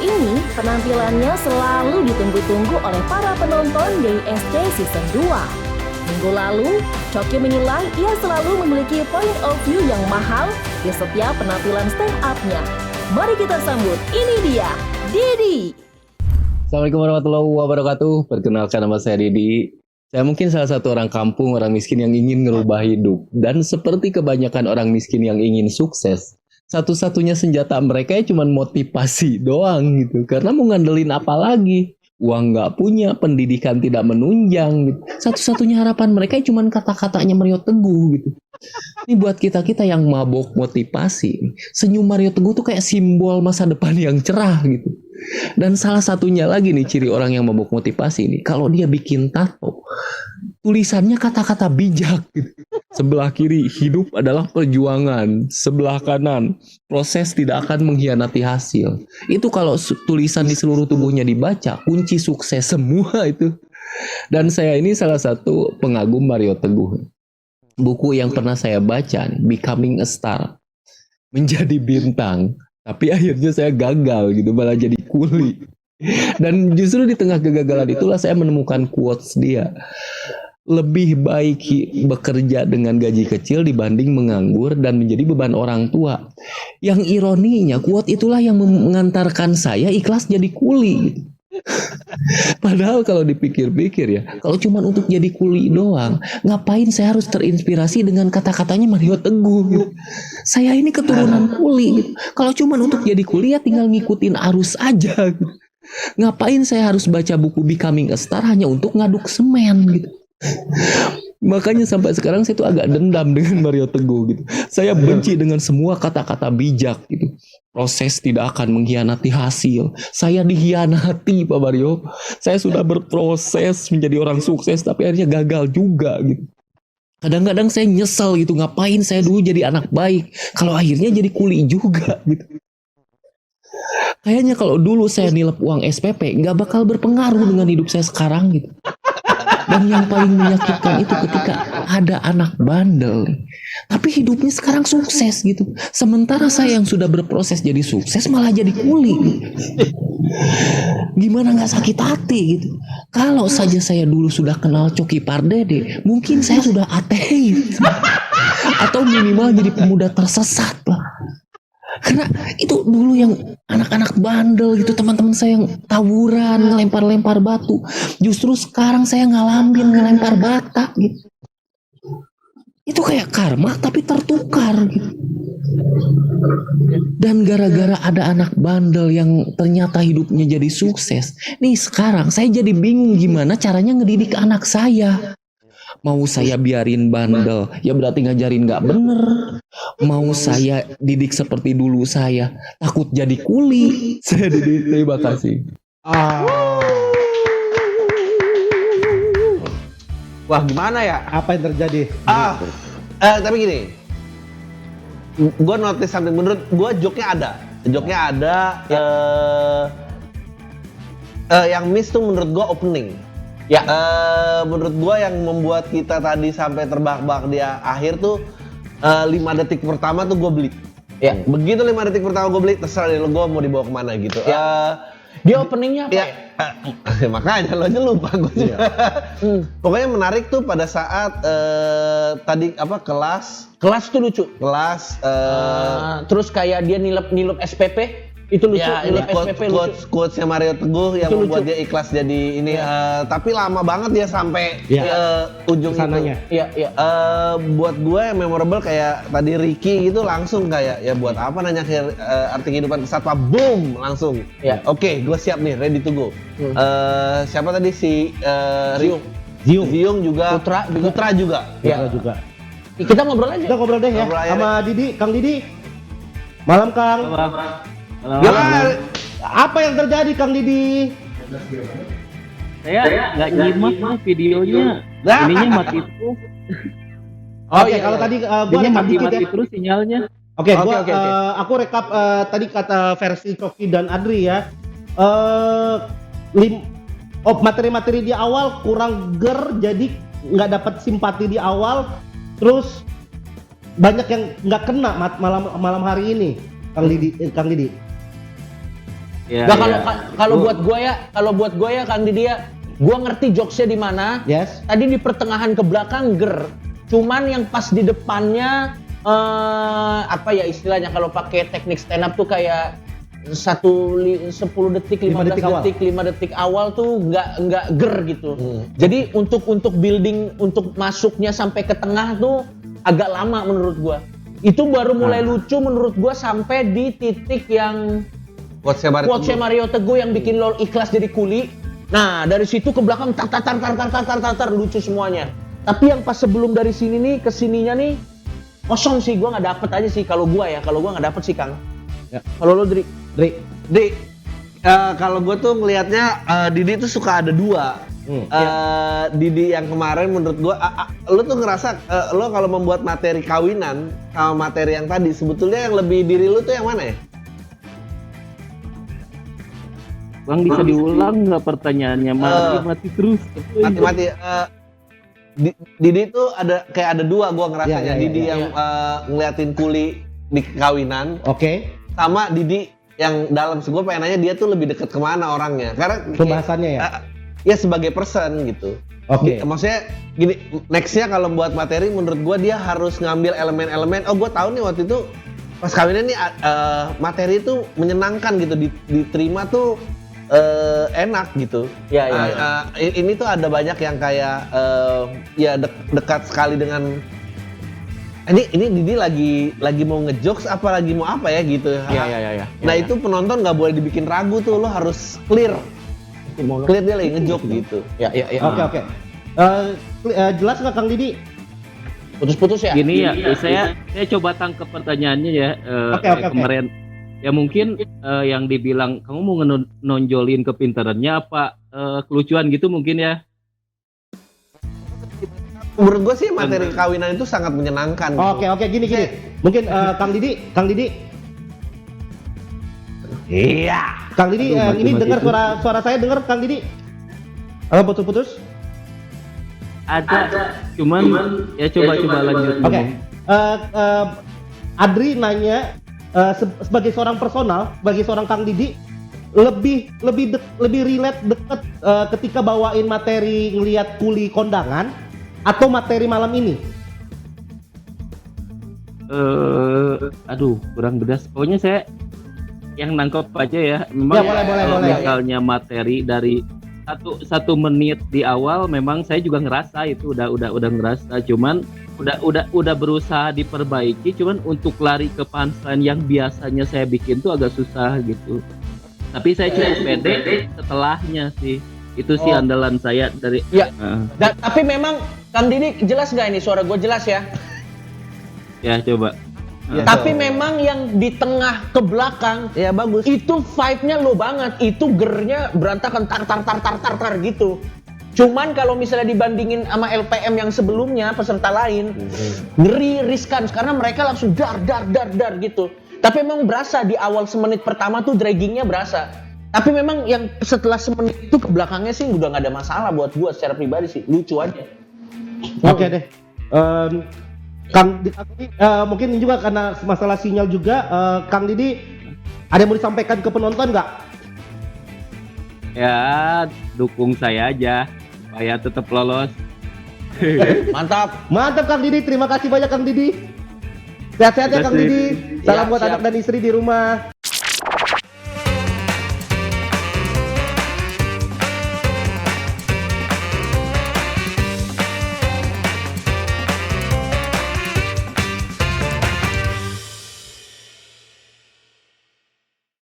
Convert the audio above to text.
ini, penampilannya selalu ditunggu-tunggu oleh para penonton DISC Season 2. Minggu lalu, Coki menilai ia selalu memiliki point of view yang mahal di setiap penampilan stand up-nya. Mari kita sambut, ini dia, Didi. Assalamualaikum warahmatullahi wabarakatuh. Perkenalkan, nama saya Didi. Saya mungkin salah satu orang kampung, orang miskin yang ingin ngerubah hidup. Dan seperti kebanyakan orang miskin yang ingin sukses, satu-satunya senjata mereka ya cuma motivasi doang gitu. Karena mau ngandelin apa lagi? Uang nggak punya, pendidikan tidak menunjang gitu. Satu-satunya harapan mereka ya cuma kata-katanya Mario Teguh gitu. Ini buat kita-kita yang mabok motivasi, senyum Mario Teguh tuh kayak simbol masa depan yang cerah gitu. Dan salah satunya lagi nih ciri orang yang mabok motivasi ini, kalau dia bikin tato, tulisannya kata-kata bijak gitu. Sebelah kiri, hidup adalah perjuangan. Sebelah kanan, proses tidak akan mengkhianati hasil. Itu kalau tulisan di seluruh tubuhnya dibaca, kunci sukses semua itu. Dan saya ini salah satu pengagum Mario Teguh. Buku yang pernah saya baca, Becoming a Star, menjadi bintang. Tapi akhirnya saya gagal gitu, malah jadi kuli. Dan justru di tengah kegagalan itulah saya menemukan quotes dia. Lebih baik bekerja dengan gaji kecil dibanding menganggur dan menjadi beban orang tua. Yang ironinya, quote itulah yang mengantarkan saya ikhlas jadi kuli gitu. Padahal kalau dipikir-pikir ya, kalau cuma untuk jadi kuli doang, ngapain saya harus terinspirasi dengan kata-katanya Mario Teguh gitu. Saya ini keturunan kuli gitu. Kalau cuma untuk jadi kuli ya tinggal ngikutin arus aja gitu. Ngapain saya harus baca buku Becoming a Star hanya untuk ngaduk semen gitu. Makanya sampai sekarang saya tuh agak dendam dengan Mario Teguh gitu. Saya benci dengan semua kata-kata bijak gitu. Proses tidak akan mengkhianati hasil. Saya dikhianati Pak Mario. Saya sudah berproses menjadi orang sukses tapi akhirnya gagal juga gitu. Kadang-kadang saya nyesel gitu, ngapain saya dulu jadi anak baik kalau akhirnya jadi kuli juga gitu. Kayaknya kalau dulu saya nilep uang SPP nggak bakal berpengaruh dengan hidup saya sekarang gitu. Dan yang paling menyakitkan itu ketika ada anak bandel tapi hidupnya sekarang sukses gitu. Sementara saya yang sudah berproses jadi sukses malah jadi kuli gitu. Gimana gak sakit hati gitu. Kalau saja saya dulu sudah kenal Coki Pardede, mungkin saya sudah ateis atau minimal jadi pemuda tersesat lah. Karena itu dulu yang anak-anak bandel gitu, teman-teman saya yang tawuran, ngelempar-lempar batu. Justru sekarang saya ngalamin ngelempar bata gitu. Itu kayak karma tapi tertukar gitu. Dan gara-gara ada anak bandel yang ternyata hidupnya jadi sukses, nih sekarang saya jadi bingung gimana caranya ngedidik anak saya. Mau saya biarin bandel, ya berarti ngajarin gak bener. Mau saya didik seperti dulu saya, takut jadi kuli. Saya didik, terima kasih. Wah, gimana ya? Apa yang terjadi? Tapi gini, gue notice something. Menurut gue joke-nya ada. Yang miss tuh menurut gue opening. Ya, menurut gue yang membuat kita tadi sampai terbahak-bahak di akhir tuh 5 detik pertama tuh gue beli. Ya, begitu 5 detik pertama gue beli, terserah deh lo gue mau dibawa kemana gitu. Ya. Dia openingnya apa ya? Makanya lo aja lupa gue juga. Pokoknya menarik tuh pada saat tadi apa kelas Kelas tuh lucu. Terus kayak dia nilep SPP. Itu lucu, ya, ini quotes-nya Mario Teguh yang itu membuat lucu. Dia ikhlas jadi ini tapi lama banget dia sampai ujung sananya. Iya. Buat gue yang memorable kayak tadi Ricky gitu langsung kayak ya buat apa nanya arti kehidupan satwa, boom langsung. Ya. Oke, gue siap nih, ready to go. Siapa tadi si Ziung juga. Putra juga. Putra juga. Kita ngobrol aja. Kita ngobrol deh ya sama Didi, Kang Didi. Malam Kang. Apa yang terjadi Kang Didi? Saya nggak nyimak videonya. Ininya mati terus. Oke, kalau tadi gua mati ya. terus sinyalnya. Oke. Aku rekap tadi kata versi Coki dan Adri ya. Materi-materi di awal kurang jadi nggak dapat simpati di awal. Terus banyak yang nggak kena malam hari ini, Kang Didi. Ya, Nah, kalau ya. kalau buat gua ya Kang Didi ya, gua ngerti jokesnya di mana. Yes. Tadi di pertengahan ke belakang ger. Cuman yang pas di depannya apa ya istilahnya kalau pakai teknik stand up tuh kayak 10 detik, 15 detik, 5 detik awal tuh nggak ger gitu. Jadi untuk building untuk masuknya sampai ke tengah tuh agak lama menurut gua. Itu baru mulai lucu menurut gua sampai di titik yang quotes Mario Teguh yang bikin lo ikhlas jadi kuli. Nah, dari situ ke belakang tar lucu semuanya. Tapi yang pas sebelum dari sini nih ke sininya nih kosong sih, gua nggak dapet aja sih kalau gua nggak dapet sih Kang. Ya. Kalau lo Dri, kalau gue tuh ngelihatnya Didi tuh suka ada dua. Didi yang kemarin menurut gue, lo tuh ngerasa lo kalau membuat materi kawinan sama materi yang tadi sebetulnya yang lebih diri lo tuh yang mana ya? Bang bisa diulang nggak pertanyaannya? Mati terus. Mati-mati. Didi tuh ada dua gue ngerasanya. Didi yang ngeliatin kuli di kawinan. Oke. Sama Didi yang dalam. Gue pengen nanya dia tuh lebih deket kemana orangnya? Karena Pembahasannya ya. Ya sebagai person gitu. Oke. Maksudnya gini, nextnya kalau buat materi menurut gue dia harus ngambil elemen-elemen. Oh gue tahu nih waktu itu pas kawinan nih materi itu menyenangkan gitu, diterima tuh enak gitu. Ya. Ini tuh ada banyak yang kayak dekat sekali dengan ini Didi lagi mau ngejokes apa lagi mau apa ya gitu. Iya. Nah itu penonton nggak boleh dibikin ragu tuh, lo harus clear dia lagi ngejoke gitu. Ya. Oke. Jelas nggak Kang Didi? Putus-putus ya? Gini ya, saya coba tangkap pertanyaannya ya. Oke. Kemarin ya mungkin yang dibilang kamu mau nonjolin kepintarannya apa kelucuan gitu mungkin ya. Menurut gue sih materi kawinan itu sangat menyenangkan. Oke, gini. Mungkin Kang Didi. Iya. Kang Didi, ini dengar suara saya dengar Kang Didi? Apa putus-putus? Ada. Cuman ya coba lanjut. Oke. Adri nanya sebagai seorang personal, sebagai seorang Kang Didi lebih relate deket ketika bawain materi ngelihat kuli kondangan atau materi malam ini? Aduh, kurang bedas. Pokoknya saya yang nangkep aja ya. Memang Ya, boleh. misalnya materi dari satu menit di awal, memang saya juga ngerasa itu udah ngerasa. Cuman udah berusaha diperbaiki. Cuman untuk lari ke punchline yang biasanya saya bikin tuh agak susah gitu. Tapi saya cukup pede setelahnya sih. Itu sih andalan saya dari. Ya. Tapi memang Kang Didi jelas nggak ini suara gue jelas ya? Ya coba. Ya, Tapi memang yang di tengah ke belakang ya bagus. itu vibe-nya lo banget. Itu gernya berantakan tar gitu. Cuman kalau misalnya dibandingin sama LPM yang sebelumnya peserta lain, ngeri, riskan karena mereka langsung dar gitu. Tapi memang berasa di awal semenit pertama tuh draggingnya berasa. Tapi memang yang setelah semenit itu ke belakangnya sih udah nggak ada masalah buat gua secara pribadi sih, lucu aja. Oke deh. Kang Didi, mungkin ini juga karena masalah sinyal juga. Kang Didi, ada yang mau disampaikan ke penonton nggak? Ya dukung saya aja supaya tetap lolos. Mantap Kang Didi, terima kasih banyak Kang Didi. Sehat-sehat ya Kang Didi. Salam buat Siap. anak dan istri di rumah.